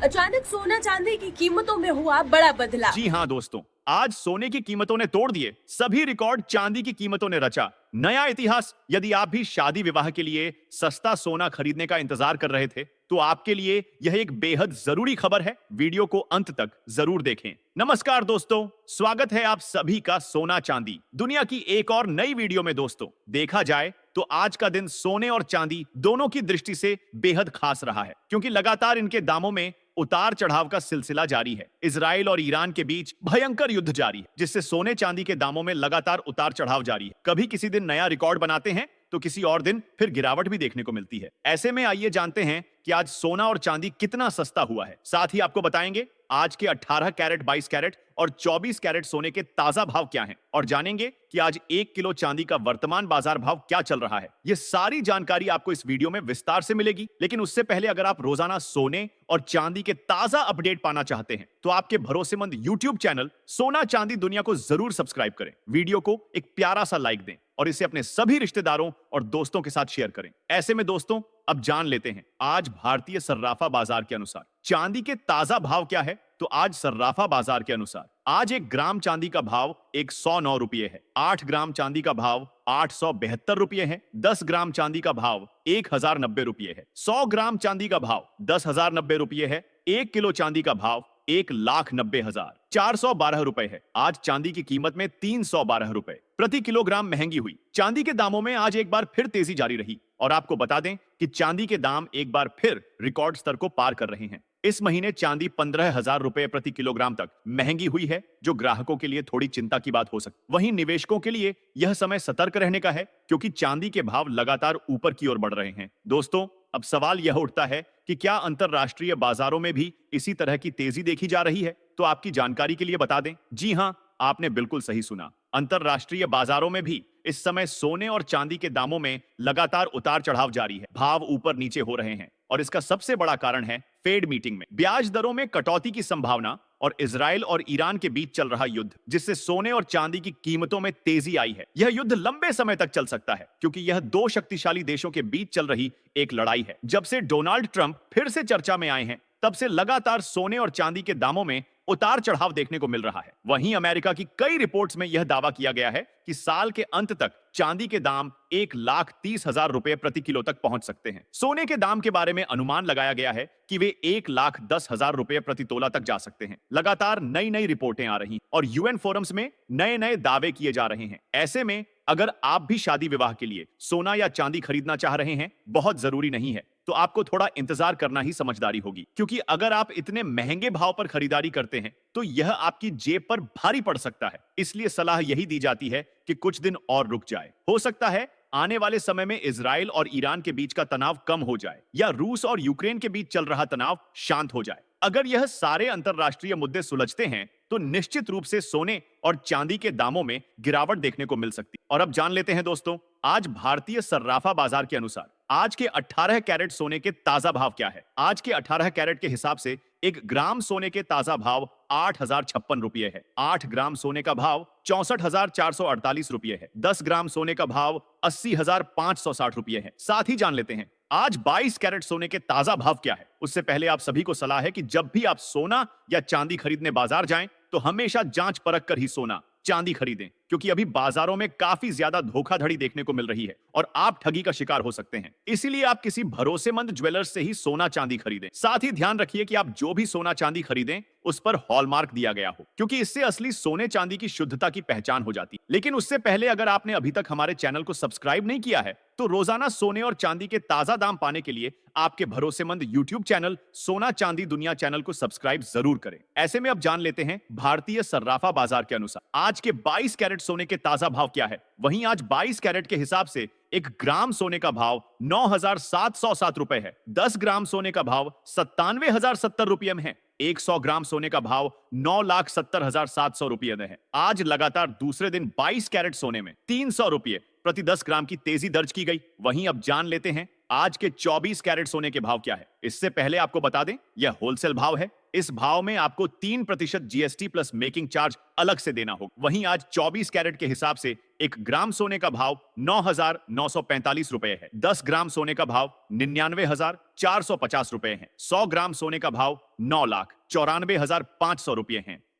अचानक सोना चांदी की कीमतों में हुआ बड़ा बदलाव। जी हाँ दोस्तों, आज सोने की कीमतों ने तोड़ दिए सभी रिकॉर्ड, चांदी की कीमतों ने रचा नया इतिहास। यदि आप भी शादी विवाह के लिए सस्ता सोना खरीदने का इंतजार कर रहे थे तो आपके लिए यह एक बेहद जरूरी खबर है। वीडियो को अंत तक जरूर देखें। नमस्कार दोस्तों, स्वागत है आप सभी का सोना चांदी दुनिया की एक और नई वीडियो में। दोस्तों, देखा जाए तो आज का दिन सोने और चांदी दोनों की दृष्टि से बेहद खास रहा है, क्योंकि लगातार इनके दामों में उतार चढ़ाव का सिलसिला जारी है। इजराइल और ईरान के बीच भयंकर युद्ध जारी है, जिससे सोने चांदी के दामों में लगातार उतार चढ़ाव जारी है। कभी किसी दिन नया रिकॉर्ड बनाते हैं तो किसी और दिन फिर गिरावट भी देखने को मिलती है। ऐसे में आइए जानते हैं कि आज सोना और चांदी कितना सस्ता हुआ है। साथ ही आपको बताएंगे आज के 18 कैरेट, 22 कैरेट और 24 कैरेट सोने के ताजा भाव क्या हैं, और जानेंगे कि आज 1 किलो चांदी का वर्तमान बाजार भाव क्या चल रहा है। ये सारी जानकारी आपको इस वीडियो में विस्तार से मिलेगी। लेकिन उससे पहले अगर आप रोजाना सोने और चांदी के ताजा अपडेट पाना चाहते हैं तो आपके भरोसेमंद YouTube चैनल सोना चांदी दुनिया को जरूर सब्सक्राइब करें। वीडियो को एक प्यारा सा लाइक दें और इसे अपने सभी रिश्तेदारों और दोस्तों के साथ शेयर करें। ऐसे में दोस्तों, अब जान लेते हैं आज भारतीय सर्राफा बाजार के अनुसार चांदी के ताजा भाव क्या है। तो आज सर्राफा बाजार के अनुसार आज 1 ग्राम चांदी का भाव 109 रुपये है। 8 ग्राम चांदी का भाव 872 रुपये है। 10 ग्राम चांदी का भाव 1090 रुपये है। 100 ग्राम चांदी का भाव 10,090 रुपये है। 1 किलो चांदी का भाव 1,90,412 रुपए है। आज चांदी की कीमत में 312 रुपए प्रति किलोग्राम महंगी हुई। चांदी के दामों में आज एक बार फिर तेजी जारी रही, और आपको बता दें कि चांदी के दाम एक बार फिर रिकॉर्ड स्तर को पार कर रहे हैं। इस महीने चांदी 15,000 रुपए प्रति किलोग्राम तक महंगी हुई है, जो ग्राहकों के लिए थोड़ी चिंता की बात हो सकती। वहीं निवेशकों के लिए यह समय सतर्क रहने का है, क्योंकि चांदी के भाव लगातार ऊपर की ओर बढ़ रहे हैं। दोस्तों, अब सवाल यह उठता है कि क्या अंतरराष्ट्रीय बाजारों में भी इसी तरह की तेजी देखी जा रही है। तो आपकी जानकारी के लिए बता दें, जी हां, आपने बिल्कुल सही सुना। अंतरराष्ट्रीय बाजारों में भी इस समय सोने और चांदी के दामों में लगातार उतार चढ़ाव जारी है। भाव ऊपर नीचे हो रहे हैं, और इसका सबसे बड़ा कारण है फेड मीटिंग में ब्याज दरों में कटौती की संभावना और इजराइल और ईरान के बीच चल रहा युद्ध, जिससे सोने और चांदी की कीमतों में तेजी आई है। यह युद्ध लंबे समय तक चल सकता है, क्योंकि यह 2 शक्तिशाली देशों के बीच चल रही एक लड़ाई है। जब से डोनाल्ड ट्रंप फिर से चर्चा में आए हैं, तब से लगातार सोने और चांदी के दामों में उतार चढ़ाव देखने को मिल रहा है। वहीं अमेरिका की कई रिपोर्ट्स में यह दावा किया गया है कि साल के अंत तक चांदी के दाम 1,30,000 रुपए प्रति किलो तक पहुंच सकते हैं। सोने के दाम के बारे में अनुमान लगाया गया है कि वे 1,10,000 रुपए प्रति तोला तक जा सकते हैं। लगातार नई नई रिपोर्टें आ रही और यूएन फोरम्स में नए नए दावे किए जा रहे हैं। ऐसे में अगर आप भी शादी विवाह के लिए सोना या चांदी खरीदना चाह रहे हैं, बहुत जरूरी नहीं है तो आपको थोड़ा इंतजार करना ही समझदारी होगी, क्योंकि अगर आप इतने महंगे भाव पर खरीदारी करते हैं तो यह आपकी जेब पर भारी पड़ सकता है। इसलिए सलाह यही दी जाती है कि कुछ दिन और रुक जाए। हो सकता है आने वाले समय में इजराइल और ईरान के बीच का तनाव कम हो जाए, या रूस और यूक्रेन के बीच चल रहा तनाव शांत हो जाए। अगर यह सारे अंतरराष्ट्रीय मुद्दे सुलझते हैं तो निश्चित रूप से सोने और चांदी के दामों में गिरावट देखने को मिल सकती। और अब जान लेते हैं दोस्तों, आज भारतीय सर्राफा बाजार के अनुसार आज के 18 कैरेट सोने के ताजा भाव क्या है। आज के 18 कैरेट के हिसाब से 1 ग्राम सोने के ताजा भाव 8,056 रुपये है। 8 ग्राम सोने का भाव 64,448 रुपये है। 10 ग्राम सोने का भाव 80,560 रुपये है। साथ ही जान लेते हैं आज 22 कैरेट सोने के ताजा भाव क्या है। उससे पहले आप सभी को सलाह है कि जब भी आप सोना या चांदी खरीदने बाजार जाएं तो हमेशा जांच परख कर ही सोना चांदी खरीदें, क्योंकि अभी बाजारों में काफी ज्यादा धोखाधड़ी देखने को मिल रही है और आप ठगी का शिकार हो सकते हैं। इसीलिए आप किसी भरोसेमंद ज्वेलर्स से ही सोना चांदी खरीदें। साथ ही ध्यान रखिए कि आप जो भी सोना चांदी खरीदें उस पर हॉलमार्क दिया गया हो, क्योंकि इससे असली सोने चांदी की शुद्धता की पहचान हो जाती है। लेकिन उससे पहले अगर आपने अभी तक हमारे चैनल को सब्सक्राइब नहीं किया है तो रोजाना सोने और चांदी के ताजा दाम पाने के लिए आपके भरोसेमंद YouTube चैनल सोना चांदी दुनिया चैनल को सब्सक्राइब जरूर करें। ऐसे में अब जान लेते हैं भारतीय सर्राफा बाजार के अनुसार आज के 22 कैरेट सोने के ताजा भाव क्या है। वहीं आज 22 कैरेट के हिसाब से 1 ग्राम सोने का भाव 9,707 रुपए है। 10 ग्राम सोने का भाव 97,070 रुपये में है। 100 ग्राम सोने का भाव 9,70,700 रुपये में है। आज लगातार दूसरे दिन 22 कैरेट सोने में 300 रुपये प्रति 10 ग्राम की तेजी दर्ज की गई। वहीं अब जान लेते हैं आज के 24 कैरेट सोने के भाव क्या है? इससे पहले आपको बता दें, यह होलसेल भाव है। इस भाव में आपको 3% जीएसटी प्लस मेकिंग चार्ज अलग से देना होगा। वहीं आज 24 कैरेट के हिसाब से 1 ग्राम सोने का भाव 9,945 रुपए है। 10 ग्राम सोने का भाव 99,450 रुपए है। 100 ग्राम सोने का भाव 9,94,500 रुपए है।